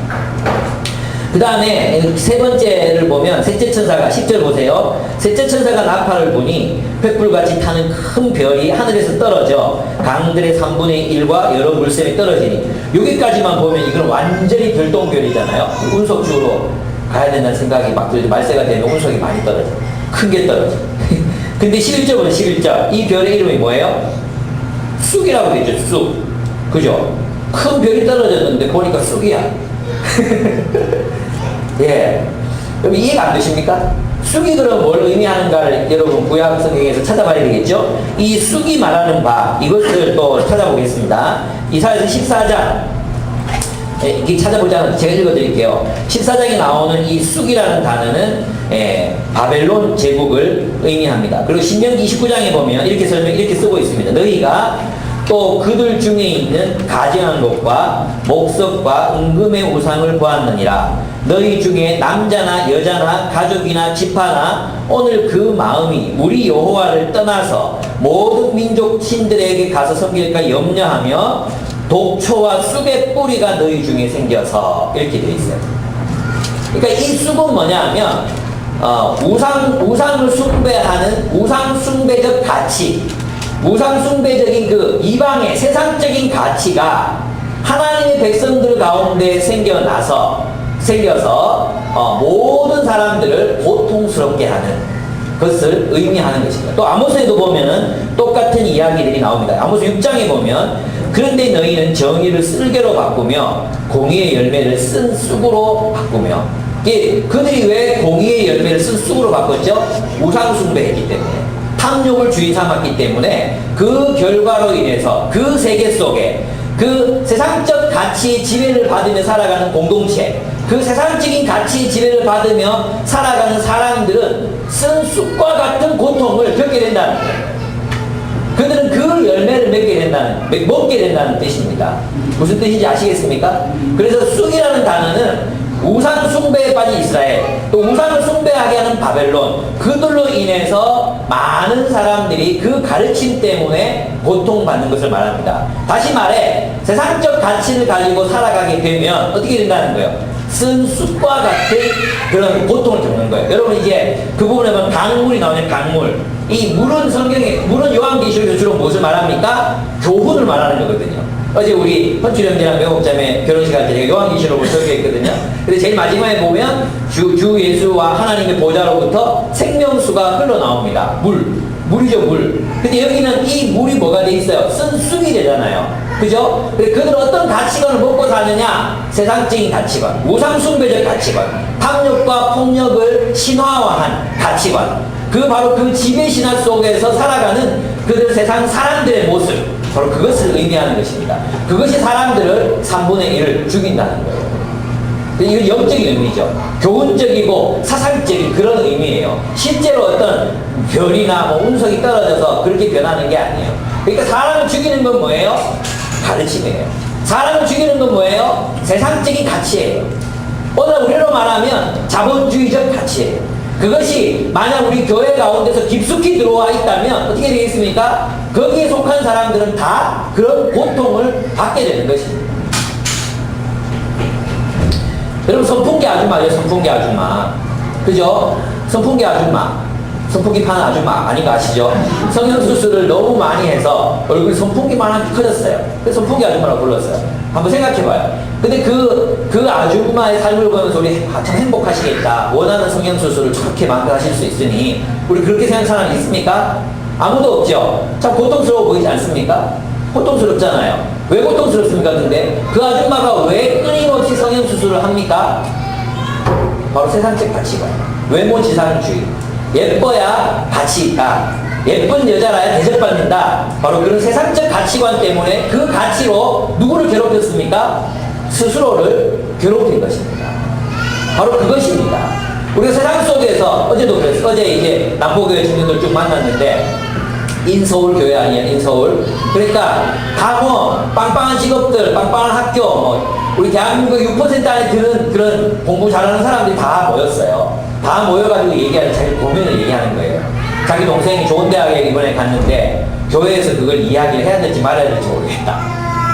그 다음에 세 번째를 보면 셋째 천사가 10절 보세요. 셋째 천사가 나팔을 부니 횃불같이 타는 큰 별이 하늘에서 떨어져 강들의 3분의 1과 여러 물샘이 떨어지니 여기까지만 보면 이건 완전히 별똥별이잖아요. 운석 쪽으로 가야 된다는 생각이 막 들죠. 말세가 되면 운석이 많이 떨어져. 큰 게 떨어져. 근데 11절 보면 11절 이 별의 이름이 뭐예요? 쑥이라고 되죠. 쑥. 그죠? 큰 별이 떨어졌는데 보니까 쑥이야. 예. 여러분 이해가 안 되십니까? 쑥이 그럼 뭘 의미하는가를 여러분 구약 성경에서 찾아봐야 되겠죠? 이 쑥이 말하는 바 이것을 또 찾아보겠습니다. 이사야서 14장 이게 찾아보자면 제가 읽어드릴게요. 14장에 나오는 이 쑥이라는 단어는 바벨론 제국을 의미합니다. 그리고 신명기 29장에 보면 이렇게 쓰고 있습니다. 너희가 또 그들 중에 있는 가증한 것과 목석과 은금의 우상을 보았느니라. 너희 중에 남자나 여자나 가족이나 지파나 오늘 그 마음이 우리 여호와를 떠나서 모든 민족 신들에게 가서 섬길까 염려하며 독초와 쑥의 뿌리가 너희 중에 생겨서 이렇게 되어 있어요. 그러니까 이 쑥은 뭐냐 하면 우상을 숭배하는 우상 숭배적 가치, 우상 숭배적인 그 이방의 세상적인 가치가 하나님의 백성들 가운데 생겨서 모든 사람들을 고통스럽게 하는 것을 의미하는 것입니다. 또 아모스에도 보면은 똑같은 이야기들이 나옵니다. 아모스 6장에 보면 그런데 너희는 정의를 쓸개로 바꾸며 공의의 열매를 쓴 쑥으로 바꾸며 그들이 왜 공의의 열매를 쓴 쑥으로 바꿨죠? 우상 숭배했기 때문에 탐욕을 주인 삼았기 때문에 그 결과로 인해서 그 세계 속에 그 세상적 가치의 지배를 받으며 살아가는 공동체, 그 세상적인 가치의 지배를 받으며 살아가는 사람들은 쓴 쑥과 같은 고통을 겪게 된다는 거예요. 그들은 그 열매를 먹게 된다는 뜻입니다. 무슨 뜻인지 아시겠습니까? 그래서 쑥이라는 단어는 우상 숭배에 빠진 이스라엘, 또 우상을 숭배하게 하는 바벨론, 그들로 인해서 많은 사람들이 그 가르침 때문에 고통받는 것을 말합니다. 다시 말해 세상적 가치를 가지고 살아가게 되면 어떻게 된다는 거예요? 쓴 쑥과 같은 그런 고통을 겪는 거예요. 여러분 이제 그 부분에 보면 강물이 나오는 강물. 이 물은 물은 요한계시록에서 주로 무엇을 말합니까? 교훈을 말하는 거거든요. 어제 우리 헌출형제랑 매복자매 결혼식 할 때 제가 요한계시록을 설교했거든요. 근데 제일 마지막에 보면 주 예수와 하나님의 보좌로부터 생명수가 흘러나옵니다. 물이죠, 물. 근데 여기는 이 물이 뭐가 돼 있어요? 쓴 쑥이 되잖아요. 그죠? 그들은 어떤 가치관을 먹고 사느냐? 세상적인 가치관, 우상숭배적 가치관, 탐욕과 폭력을 신화화한 가치관. 바로 그 지배신화 속에서 살아가는 그들 세상 사람들의 모습. 바로 그것을 의미하는 것입니다. 그것이 사람들을 3분의 1을 죽인다는 거예요. 이건 영적인 의미죠. 교훈적이고 사상적인 그런 의미예요. 실제로 어떤 별이나 뭐 운석이 떨어져서 그렇게 변하는 게 아니에요. 그러니까 사람을 죽이는 건 뭐예요? 가르침이에요. 사람을 죽이는 건 뭐예요? 세상적인 가치예요. 오늘 우리로 말하면 자본주의적 가치예요. 그것이 만약 우리 교회 가운데서 깊숙이 들어와 있다면 어떻게 되겠습니까? 거기에 속한 사람들은 다 그런 고통을 받게 되는 것입니다. 여러분 선풍기 아줌마죠. 선풍기 아줌마. 그죠? 선풍기 아줌마. 선풍기 파는 아줌마 아닌 거 아시죠? 성형수술을 너무 많이 해서 얼굴이 선풍기만하게 커졌어요. 그래서 선풍기 아줌마라고 불렀어요. 한번 생각해봐요. 근데 그 아줌마의 삶을 보면서 우리 참 행복하시겠다. 원하는 성형수술을 저렇게 만들어하실 수 있으니 우리 그렇게 생각하는 사람이 있습니까? 아무도 없죠. 참 고통스러워 보이지 않습니까? 고통스럽잖아요. 왜 고통스럽습니까? 근데 그 아줌마가 왜 끊임없이 성형수술을 합니까? 바로 세상적 가치관, 외모지상주의. 예뻐야 가치 있다. 예쁜 여자라야 대접받는다. 바로 그런 세상적 가치관 때문에 그 가치로 누구를 괴롭혔습니까? 스스로를 괴롭힌 것입니다. 바로 그것입니다. 우리가 세상 속에서 어제도 그랬어요. 어제 이제 남포교회 청년들 쭉 만났는데 인서울 교회 아니에요, 인서울. 그러니까 다 뭐 빵빵한 직업들, 빵빵한 학교, 뭐 우리 대한민국 6% 안에 드는 그런 공부 잘하는 사람들이 다 모였어요. 다 모여가지고 자기 고민을 얘기하는 거예요. 자기 동생이 좋은 대학에 이번에 갔는데 교회에서 그걸 이야기를 해야 될지 말아야 될지 모르겠다.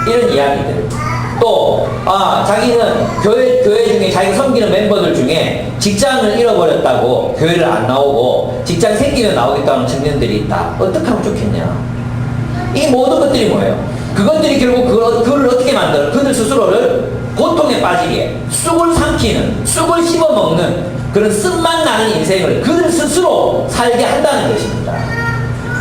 이런 이야기들. 또 자기는 교회 중에 자기가 섬기는 멤버들 중에 직장을 잃어버렸다고 교회를 안 나오고 직장 생기면 나오겠다는 청년들이 있다. 어떻게 하면 좋겠냐. 이 모든 것들이 뭐예요? 그것들이 결국 그걸 어떻게 만들어? 그들 스스로를 고통에 빠지게 쑥을 삼키는, 쑥을 씹어먹는 그런 쓴맛 나는 인생을 그들 스스로 살게 한다는 것입니다.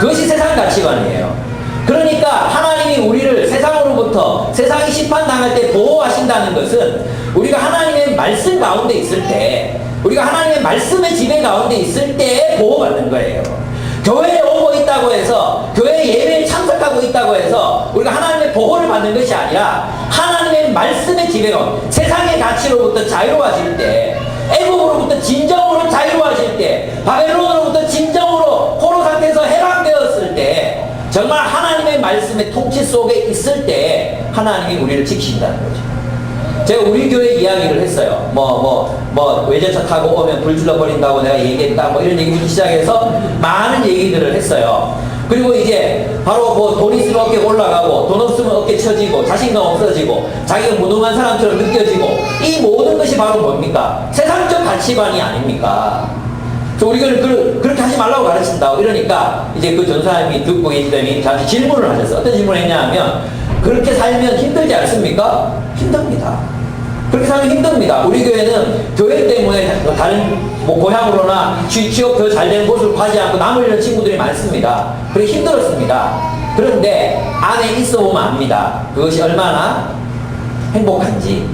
그것이 세상 가치관이에요. 그러니까 하나님이 우리를 세상으로부터 세상이 심판당할 때 보호하신다는 것은 우리가 하나님의 말씀 가운데 있을 때, 우리가 하나님의 말씀의 지배 가운데 있을 때 보호받는 거예요. 교회에 오고 있다고 해서, 교회 예배에 참석하고 있다고 해서 우리가 하나님의 보호를 받는 것이 아니라 하나님의 말씀의 지배가 세상의 가치로부터 자유로워질 때, 애국으로부터 진정으로 자유로워질 때, 바벨론으로부터 진정으로 포로 상태에서 해방되었을 때, 정말 하나님의 말씀의 통치 속에 있을 때 하나님이 우리를 지키신다는 거죠. 제가 우리 교회 이야기를 했어요. 외제차 타고 오면 불 질러버린다고 내가 얘기했다. 뭐 이런 얘기부터 시작해서 많은 얘기들을 했어요. 그리고 이제 바로 돈 있으면 어깨 올라가고 돈 없으면 어깨 처지고 자신감 없어지고 자기가 무능한 사람처럼 느껴지고 이 모든 것이 바로 뭡니까? 세상적 가치관이 아닙니까? 우리가 그렇게 하지 말라고 가르친다고 이러니까 이제 그 전사님이 듣고 계시더니 잠시 질문을 하셨어요. 어떤 질문을 했냐 하면 그렇게 살면 힘들지 않습니까? 힘듭니다. 그렇게 살면 힘듭니다. 우리 교회는 교회 때문에 다른 고향으로나 취업 더 잘 되는 곳을 가지 않고 남을 잃는 친구들이 많습니다. 그래 힘들었습니다. 그런데 안에 있어 보면 압니다. 그것이 얼마나 행복한지,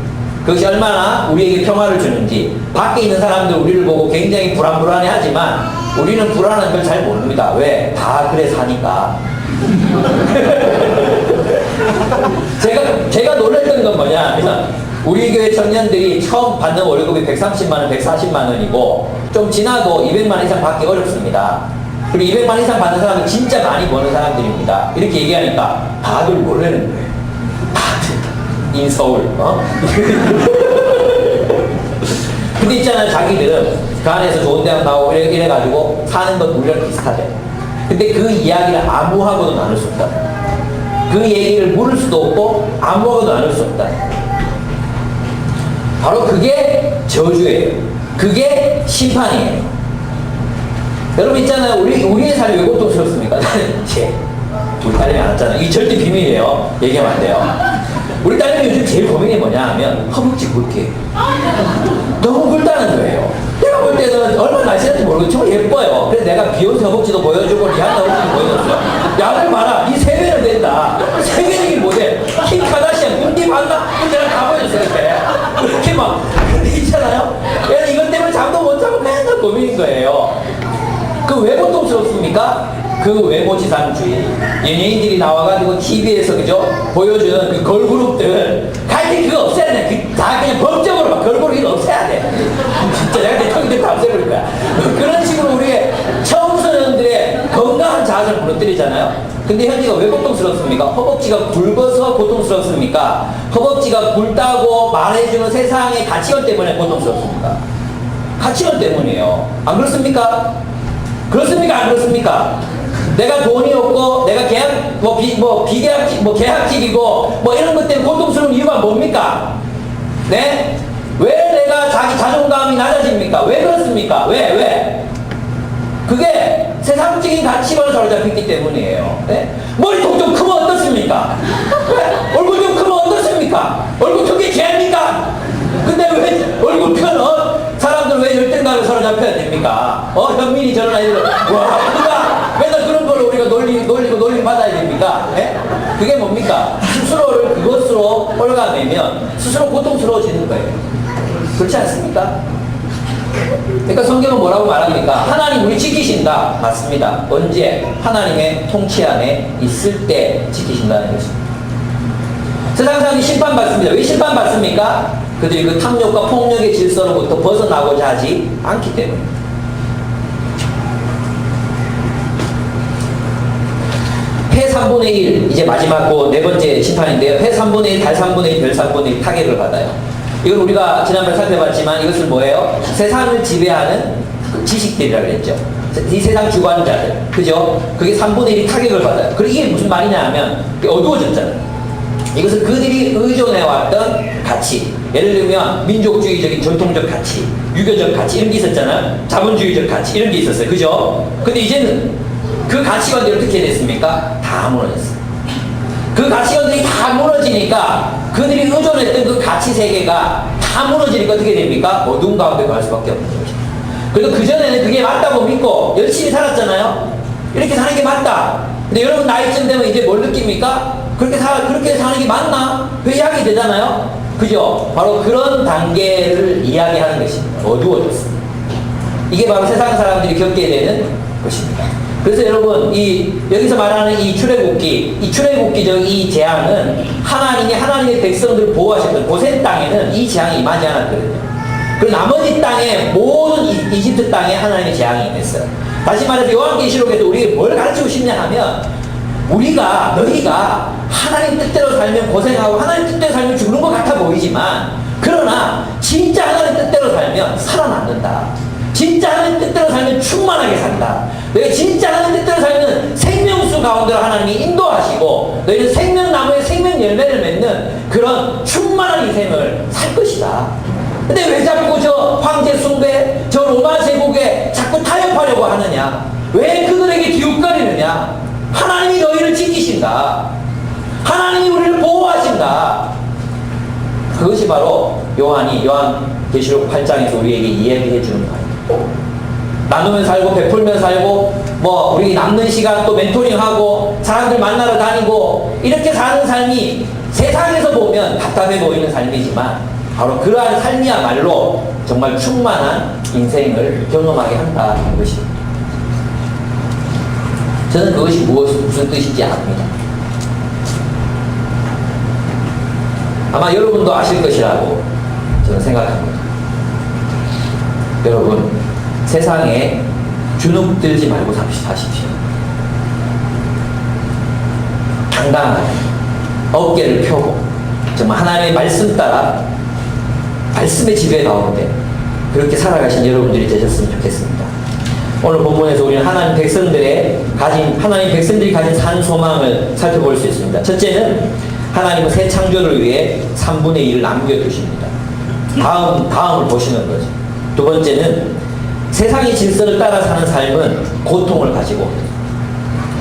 그것이 얼마나 우리에게 평화를 주는지. 밖에 있는 사람들 우리를 보고 굉장히 불안불안해 하지만 우리는 불안한 걸 잘 모릅니다. 왜? 다 그래 사니까. 제가 놀랐던 건 뭐냐 하면 우리 교회 청년들이 처음 받는 월급이 130만 원, 140만 원이고 좀 지나도 200만 원 이상 받기 어렵습니다. 그리고 200만 원 이상 받는 사람은 진짜 많이 버는 사람들입니다. 이렇게 얘기하니까 다들 놀라는 거예요. 다들 인서울. 근데 있잖아요, 자기들은 그 안에서 좋은 대학 나오고 이래가지고 사는 건 우리랑 비슷하대. 근데 그 이야기를 아무하고도 나눌 수 없다. 그 얘기를 물을 수도 없고 아무하고도 나눌 수 없다. 바로 그게 저주예요. 그게 심판이에요. 여러분 있잖아요. 우리의 삶이 왜 고통스럽습니까? 이제 우리 딸님이 안 왔잖아요. 이게 절대 비밀이에요. 얘기하면 안 돼요. 우리 딸님이 요즘 제일 고민이 뭐냐 하면 허벅지 굵게 너무 굵다는 거예요. 내가 볼 때는 얼마나 날씬한지 모르고 정말 예뻐요. 그래서 내가 비욘세 허벅지도 보여주고 리안나 허벅지도 보여줬어요. 야, 들 봐라. 이 3배는 된다. 세계적인 모델. 킴 카다시안 군디 봤나? 내가 다 보여줬어요. 이렇게 막 근데 있잖아요. 얘는 이것 때문에 잠도 못 자고 맨날 고민인 거예요. 그 왜 고통스럽습니까? 그 외모지상주의 연예인들이 나와가지고 TV에서 그죠 보여주는 그 걸그룹들 갈때 그거 없애야 돼. 다 그냥 법적으로 막 걸그룹 이거 없애야 돼. 진짜 내가 대통령 다 없애버릴 거야. 그런 식으로 우리의 청소년들의 건강한 자아를 무너뜨리잖아요. 근데 현지가 왜 고통스럽습니까? 허벅지가 굵어서 고통스럽습니까? 허벅지가 굵다고 말해주는 세상의 가치관 때문에 고통스럽습니까? 가치관 때문이에요. 안 그렇습니까? 그렇습니까? 안 그렇습니까? 내가 돈이 없고, 내가 비계약직, 계약직이고, 이런 것 때문에 고통스러운 이유가 뭡니까? 네? 왜 내가 자기 자존감이 낮아집니까? 왜 그렇습니까? 왜? 그게 세상적인 가치관을 사로잡혔기 때문이에요. 네? 머리 좀 크면 어떻습니까? 네? 얼굴 좀 크면 어떻습니까? 얼굴 크게 죄입니까? 근데 왜 얼굴 큰 사람들 왜 열등감을 사로잡혀야 됩니까? 현민이 저런 아이들 와 크다 맨날 그런 걸로 우리가 놀림 받아야 됩니까? 네? 그게 뭡니까? 스스로를 그것으로 홀가매면 스스로 고통스러워지는 거예요. 그렇지 않습니까? 그러니까 성경은 뭐라고 말합니까? 하나님 우리 지키신다. 맞습니다. 언제? 하나님의 통치 안에 있을 때 지키신다는 것입니다. 세상 사람이 심판받습니다. 왜 심판받습니까? 그들이 그 탐욕과 폭력의 질서로부터 벗어나고자 하지 않기 때문에. 해 3분의 1, 이제 마지막 네 번째 심판인데요. 해 3분의 1, 달 3분의 1, 별 3분의 1 타격을 받아요. 이건 우리가 지난번에 살펴봤지만 이것은 뭐예요? 세상을 지배하는 지식들이라고 그랬죠. 이 세상 주관자들. 그죠? 그게 3분의 1이 타격을 받아요. 그리고 이게 무슨 말이냐 하면 어두워졌잖아요. 이것은 그들이 의존해왔던 가치. 예를 들면 민족주의적인 전통적 가치, 유교적 가치 이런 게 있었잖아요. 자본주의적 가치 이런 게 있었어요. 그죠? 근데 이제는 그 가치관들이 어떻게 됐습니까? 다 무너졌어요. 그 가치관들이 다 무너지니까 그들이 의존했던 그 가치 세계가 다 무너지니까 어떻게 됩니까? 어두운 가운데 갈 수밖에 없는 거죠. 그래도 그전에는 그게 맞다고 믿고 열심히 살았잖아요. 이렇게 사는 게 맞다. 근데 여러분 나이쯤 되면 이제 뭘 느낍니까? 그렇게 사는 게 맞나? 회의하게 되잖아요. 그죠? 바로 그런 단계를 이야기하는 것입니다. 어두워졌습니다. 이게 바로 세상 사람들이 겪게 되는 것입니다. 그래서 여러분, 여기서 말하는 이 출애굽기, 이 출애굽기적 이 재앙은 하나님이 하나님의 백성들을 보호하셨던 고센 땅에는 이 재앙이 임하지 않았거든요. 그리고 나머지 땅에, 모든 이집트 땅에 하나님의 재앙이 임했어요. 다시 말해서 요한계시록에서 우리에게 뭘 가르치고 싶냐 하면, 너희가 하나님 뜻대로 살면 고생하고 하나님 뜻대로 살면 죽는 것 같아 보이지만, 그러나 진짜 하나님 뜻대로 살면 살아남는다. 진짜 하나님 뜻대로 살면 충만하게 산다. 너희가 진짜 하나님 뜻대로 살면 생명수 가운데로 하나님이 인도하시고 너희는 생명나무의 생명 열매를 맺는 그런 충만한 인생을 살 것이다. 근데 왜 자꾸 저 황제 숭배, 저 로마 제국에 자꾸 타협하려고 하느냐? 왜 그들에게 기웃거리느냐? 하나님이 너희를 지키신다. 하나님이 우리를 보호하신다. 그것이 바로 요한계시록 8장에서 우리에게 이야기해 주는 거예요. 나누면 살고 베풀면 살고 우리 남는 시간 또 멘토링하고 사람들 만나러 다니고 이렇게 사는 삶이 세상에서 보면 답답해 보이는 삶이지만 바로 그러한 삶이야말로 정말 충만한 인생을 경험하게 한다는 것입니다. 저는 그것이 무슨 뜻인지 압니다. 아마 여러분도 아실 것이라고 저는 생각합니다. 여러분, 세상에 주눅 들지 말고 사십시오. 당당하게 어깨를 펴고 정말 하나님의 말씀 따라 말씀의 지배 가운데 그렇게 살아가신 여러분들이 되셨으면 좋겠습니다. 오늘 본문에서 우리는 하나님 백성들이 가진 산 소망을 살펴볼 수 있습니다. 첫째는 하나님은 새 창조를 위해 3분의 1을 남겨두십니다. 다음을 보시는 거죠. 두 번째는 세상의 질서를 따라 사는 삶은 고통을 가지고 옵니다.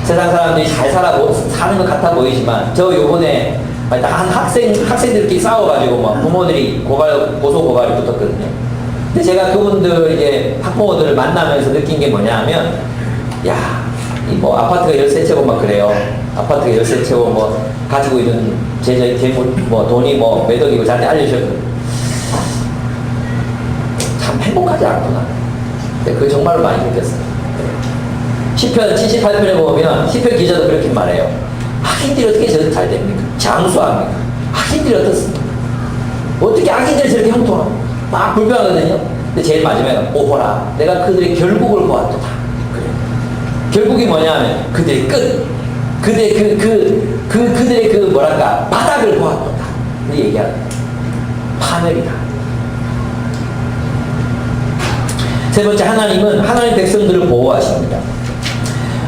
세상 사람들이 잘 사는 것 같아 보이지만, 저 요번에 한 학생들끼리 싸워가지고 막 부모들이 고소 고발이 붙었거든요. 근데 제가 그분들 이제 학부모들을 만나면서 느낀 게 뭐냐면, 야, 뭐 아파트가 13채고 막 그래요. 아파트가 13채고 뭐 가지고 있는 재물, 뭐 돈이 뭐 몇 억이고 저한테 알려주셨거든요. 참 행복하지 않구나. 근데 그거 정말로 많이 느꼈어요. 시편 78편에 보면 시편 기자도 그렇게 말해요. 악인들이 어떻게 저렇게 잘 됩니까? 장수합니까? 악인들이 어떻습니까? 어떻게 악인들이 저렇게 형통합니까? 막 불평하거든요. 근데 제일 마지막에 오호라, 내가 그들의 결국을 보았도다. 그래요. 결국이 뭐냐면 그들의 끝, 그들의 그들의 그 뭐랄까 바닥을 보았도다. 그 얘기하는 파멸이다. 세 번째, 하나님은 하나님 백성들을 보호하십니다.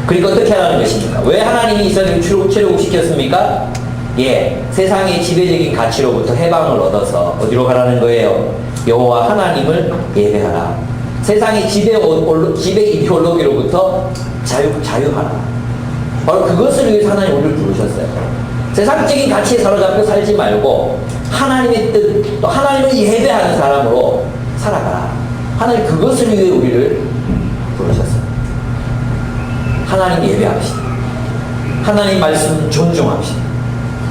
그러니까 어떻게 하라는 것입니까? 왜 하나님이 이스라엘을 출애굽시켰습니까? 예, 세상의 지배적인 가치로부터 해방을 얻어서 어디로 가라는 거예요? 여호와 하나님을 예배하라. 세상의 지배 이데올로기로부터 자유하라. 바로 그것을 위해서 하나님 우리를 부르셨어요. 세상적인 가치에 사로잡혀 살지 말고 하나님의 뜻, 또 하나님을 예배하는 사람으로 살아가라. 하나님 그것을 위해 우리를 부르셨어요. 하나님 예배합시다. 하나님 말씀 존중합시다.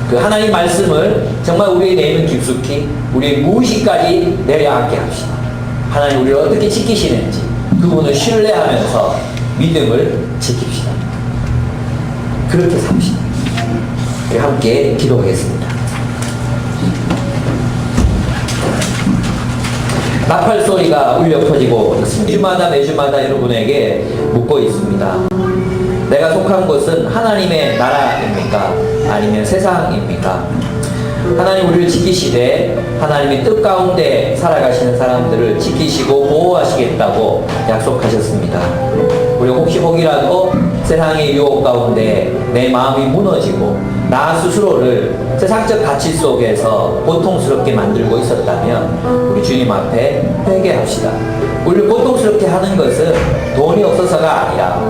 그 하나님 말씀을 정말 우리의 내면 깊숙이 우리의 무의식까지 내려앉게 합시다. 하나님 우리를 어떻게 지키시는지 그분을 신뢰하면서 믿음을 지킵시다. 그렇게 삽시다. 우리 함께 기도하겠습니다. 나팔 소리가 울려 퍼지고 있습니다. 매주마다 여러분에게 묻고 있습니다. 내가 속한 곳은 하나님의 나라입니까? 아니면 세상입니까? 하나님 우리를 지키시되 하나님의 뜻 가운데 살아가시는 사람들을 지키시고 보호하시겠다고 약속하셨습니다. 우리 혹이라도 세상의 유혹 가운데 내 마음이 무너지고 나 스스로를 세상적 가치 속에서 고통스럽게 만들고 있었다면 우리 주님 앞에 회개합시다. 우리를 고통스럽게 하는 것은 돈이 없어서가 아니라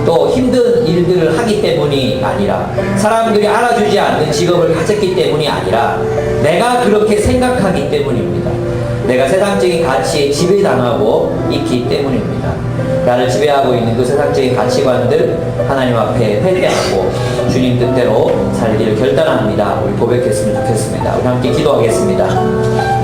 또 힘든 일들을 하기 때문이 아니라 사람들이 알아주지 않는 직업을 가졌기 때문이 아니라 내가 그렇게 생각하기 때문입니다. 내가 세상적인 가치에 지배당하고 있기 때문입니다. 나를 지배하고 있는 그 세상적인 가치관들 하나님 앞에 회개하고 주님 뜻대로 살기를 결단합니다. 우리 고백했으면 좋겠습니다. 우리 함께 기도하겠습니다.